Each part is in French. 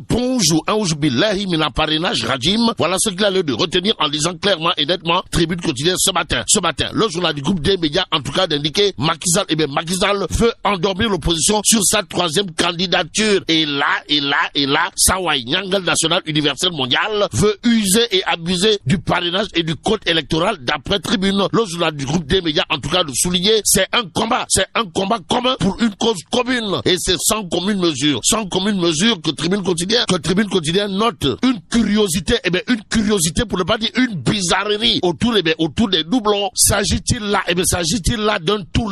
Bonjour, billahi mina parrainage rajim. Voilà ce qu'il a l'air de retenir en lisant clairement et nettement Tribune quotidienne ce matin. Ce matin, le journal du groupe des médias, en tout cas, d'indiquer Macky Sall, Macky Sall veut endormir l'opposition sur sa troisième candidature. Et là, Sawai Nyangal National Universel Mondial veut user et abuser du parrainage et du code électoral d'après Tribune. Le journal du groupe des médias, en tout cas, de souligner, c'est un combat commun pour une cause commune. Et c'est sans commune mesure que Tribune quotidienne note une curiosité, pour ne pas dire une bizarrerie autour des doublons. S'agit-il là d'un tour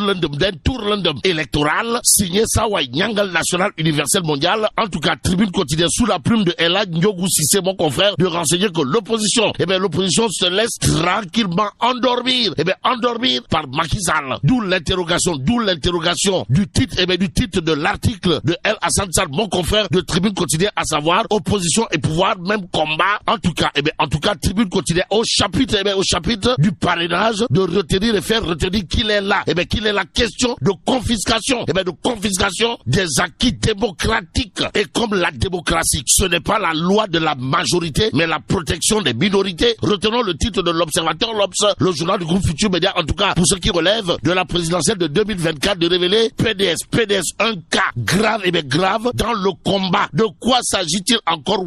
électoral signé Sawai Nyangal National Universel Mondial? En tout cas, Tribune quotidienne sous la plume de Ella Ndiogu Sissé, mon confrère, de renseigner que l'opposition se laisse tranquillement endormir par Macky Sall. D'où l'interrogation du titre de l'article de El Hassan Sall, mon confrère de Tribune quotidienne, à savoir opposition et pouvoir, même combat. En tout cas, Tribune quotidienne au chapitre du parrainage, de retenir et faire retenir qu'il est là, question de confiscation, des acquis démocratiques. Et comme la démocratie, ce n'est pas la loi de la majorité, mais la protection des minorités. Retenons le titre de l'Observateur, le journal du groupe Futur Média, en tout cas, pour ce qui relève de la présidentielle de 2024, de révéler PDS, un cas grave dans le combat. De quoi s'agit-il encore,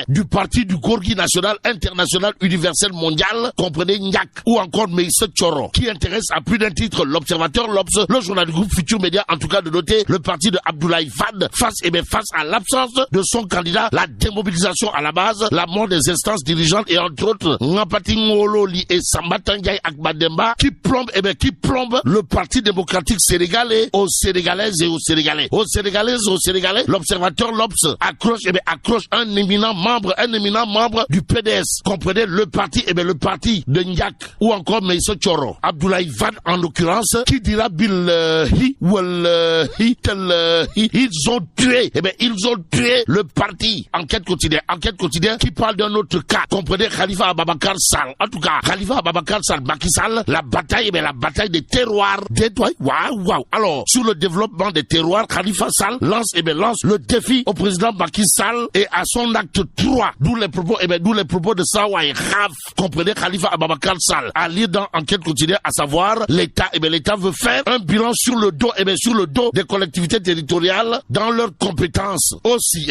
du parti du Gorgui national, international, universel, mondial, comprenez Nyak, ou encore Meïse Tchoro, qui intéresse à plus d'un titre l'Observateur, le journal du groupe Futur Média, en tout cas, de noter le parti de Abdoulaye Wade face à l'absence de son candidat, la démobilisation à la base, la mort des instances dirigeantes et entre autres Ngapati Ngololi et Samba Tanguy Akbademba qui plombe le parti démocratique sénégalais aux Sénégalaises et aux Sénégalais. L'Observateur accroche un éminent membre du PDS. Comprenez le parti de Nyak ou encore Meïse Tchoro. Abdoulaye Wade en l'occurrence, qui dira billahi wallahi tallahi, ils ont tué le parti. Enquête quotidienne qui parle d'un autre cas. Comprenez Khalifa Ababakar Sall. En tout cas, Khalifa Ababakar Sall, Macky Sall, la bataille des terroirs. Waouh. Alors, sur le développement des terroirs, Khalifa Sall lance le défi au président Macky Sall et à son acte 3. D'où les propos de Sawai Khaf. Comprenez Khalifa Ababakar Sall. À lire dans Enquête quotidienne, à savoir, l'État veut faire un bilan sur le dos des collectivités territoriales dans leurs compétences. Aussi,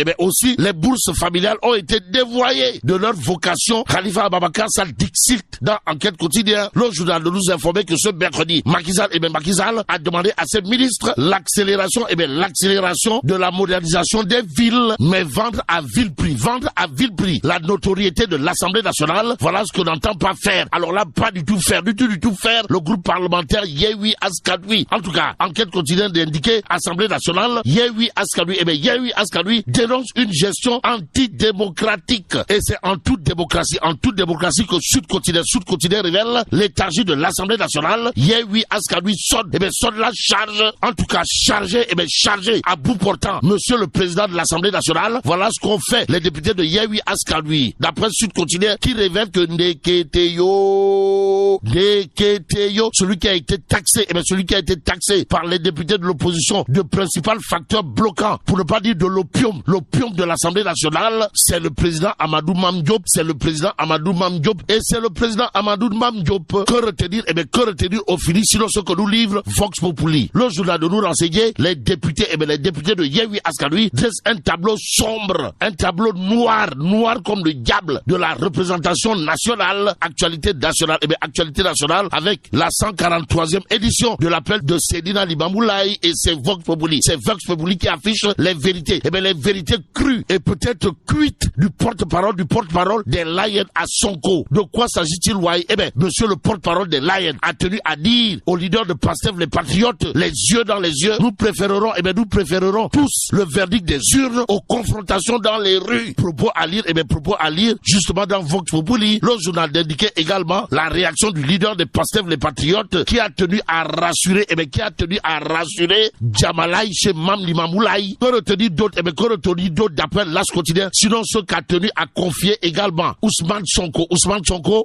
les bourses familiales ont été dévoyées de leur vocation. Khalifa Ababakar Sall dixit dans Enquête quotidienne. Le journal de nous informer que ce mercredi, Macky Sall a demandé à ses ministres l'accélération de la modernisation des villes, mais vendre à vil prix la notoriété de l'Assemblée nationale. Voilà ce qu'on n'entend pas faire. Alors là, pas du tout faire le groupe parlementaire Yehui Askadoui. En tout cas, Enquête quotidienne d'indiquer Assemblée nationale, Yehui Askadoui dénonce une gestion antidémocratique. Et c'est en toute démocratie que Sud Quotidien révèle l'éthargie de l'Assemblée nationale. Yehui Askadoui sonne la charge. En tout cas, chargé à bout portant Monsieur le Président de l'Assemblée nationale. Voilà ce qu'ont fait les députés de Yehui Askadoui. D'après Sud Quotidien, qui révèle que Ndeketeyo, celui qui a été taxé par les députés de l'opposition de principal facteur bloquant, pour ne pas dire de l'opium de l'Assemblée nationale, c'est le président Amadou Mame Diop, et c'est le président Amadou Mame Diop. Que retenir au fini, sinon ce que nous livre Vox Populi. Le journal de nous renseigner, les députés de Yehui Askadoui dressent un tableau sombre, un tableau noir comme le diable de la représentation nationale, actualité nationale avec la 143e édition de l'appel de Seydina Limamoulaye, et c'est Vox Populi qui affiche les vérités, les vérités crues et peut-être cuites du porte-parole des Lions à Sonko. De quoi s'agit-il, monsieur le porte-parole des Lions a tenu à dire aux leaders de Pastef, les patriotes, les yeux dans les yeux, nous préférerons tous le verdict des urnes aux confrontations dans dans les rues. Propos à lire, propos à lire, justement dans Vox Populi. Le journal indiquait également la réaction du leader des Pastef, les Patriotes, qui a tenu à rassurer, Djamalaï chez Mam Limamoulaï. Qu'on retenir d'autres, d'après l'As quotidien. Sinon, ce qu'a tenu à confier également Ousmane Sonko,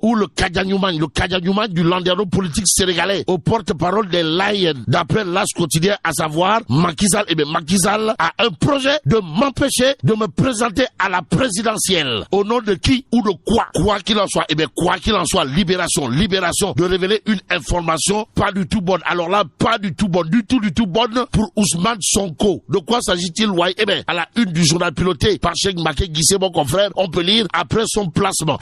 ou le Kadianyouman du landerneau politique sénégalais, au porte-parole des Lions, d'après l'As quotidien, à savoir Macky Sall a un projet de m'empêcher de me présenter à la présidentielle. Au nom de qui ou de quoi? Quoi qu'il en soit, libération, de révéler une information pas du tout bonne. Alors là, pas du tout bonne, du tout bonne pour Ousmane Sonko. De quoi s'agit-il, ouais? À la une du journal piloté par Cheikh Maké Guissé, mon confrère, on peut lire après son placement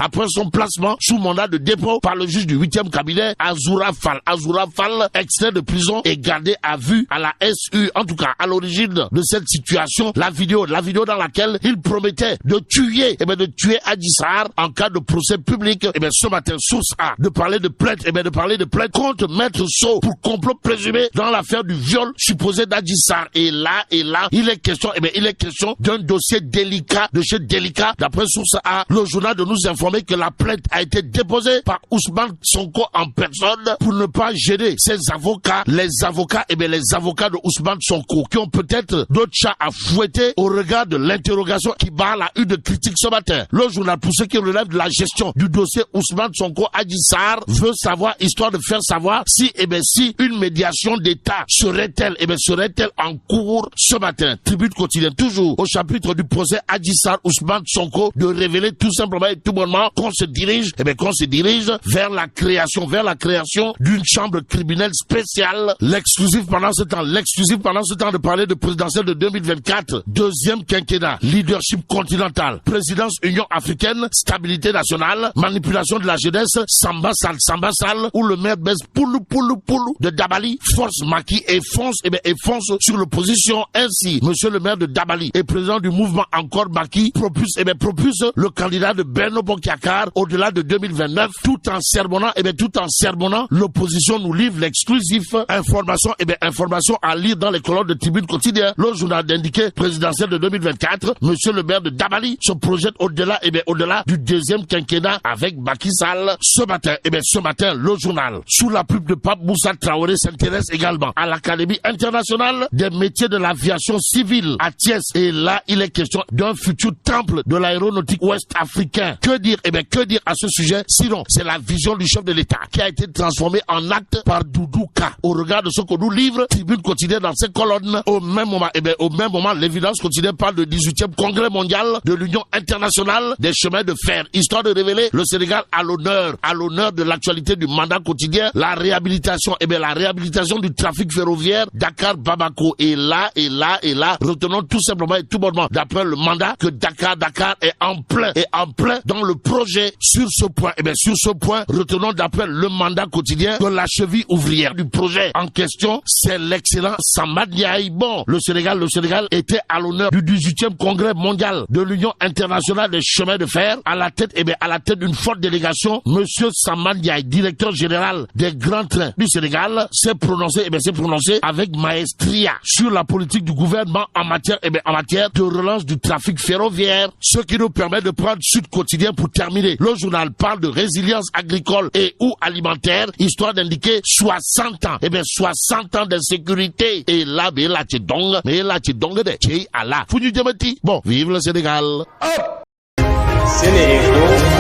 sous mandat de dépôt par le juge du 8e cabinet, Azoura Fall, extrait de prison et gardé à vue à la SU. En tout cas, à l'origine de cette situation, la vidéo dans laquelle il promettait de tuer Adji Sarr en cas de procès public. Ce matin, source A, de parler de plainte, contre Maître Sow pour complot présumé dans l'affaire du viol supposé d'Adji Sarr. Et là, il est question d'un dossier délicat, d'après source A, le journal de nous informer que la plainte a été déposée par Ousmane Sonko en personne pour ne pas gêner ses avocats, les avocats de Ousmane Sonko, qui ont peut-être d'autres chats à fouetter au regard de l'interrogation qui barre la une de critique ce matin. Le journal, pour ceux qui relèvent de la gestion du dossier Ousmane Sonko Adji Sarr, veut savoir, histoire de faire savoir si une médiation d'État serait-elle en cours ce matin. Tribune quotidienne, toujours au chapitre du procès Adji Sarr Ousmane Sonko, de révéler tout simplement et tout bonnement qu'on se dirige vers la création d'une chambre criminelle spéciale. L'exclusif pendant ce temps de parler de présidentielle de 2024, deuxième quinquennat, leadership continental, présidence Union africaine, stabilité nationale, manipulation de la jeunesse, Samba Sall, où le maire baisse poulou de Dabali, force Macky et fonce sur l'opposition. Ainsi, monsieur le maire de Dabali et président du mouvement Encore Macky propulse le candidat de Benno Bokk Yakaar au-delà de 2029, tout en sermonnant l'opposition. Nous livre l'exclusif. Information à lire dans les colonnes de Tribune quotidien. Le journal d'indiqué présidentiel de 2024, monsieur le maire de Dabali se projette au-delà du deuxième quinquennat avec Macky Sall. Ce matin, le journal, sous la plume de Pape Moussa Traoré, s'intéresse également à l'Académie internationale des métiers de l'aviation civile à Thiès. Et là, il est question d'un futur temple de l'aéronautique ouest-africain. Que dire à ce sujet? Sinon, c'est la vision du chef de l'État qui a été transformée en acte par Doudou Ka. Au regard de ce que nous livre Tribune quotidienne dans ses colonnes, au même moment, l'évidence quotidienne parle de 18e congrès mondial de l'Union internationale des chemins de fer, histoire de révéler le Sénégal à l'honneur de l'actualité du mandat quotidien, la réhabilitation du trafic ferroviaire Dakar-Bamako. Et là, retenons tout simplement et tout bonnement, d'après le mandat, que Dakar est en plein dans le projet. Sur ce point, retenons d'après le mandat quotidien que la cheville ouvrière du projet en question, c'est l'excellent Samad Ndiaye. Bon, le Sénégal était à l'honneur du 18e congrès mondial de l'Union internationale des chemins de fer, à la tête d'une forte délégation. Monsieur Samad Ndiaye, directeur général des grands trains du Sénégal, s'est prononcé avec maestria sur la politique du gouvernement en matière de relance du trafic ferroviaire, ce qui nous permet de prendre Sud Quotidien pour terminer. Le journal parle de résilience agricole et ou alimentaire, histoire d'indiquer 60 ans. 60 ans d'insécurité. Et là, mais là, tu donnes de Allah. Bon, vive le Sénégal. Hop! Sénégal.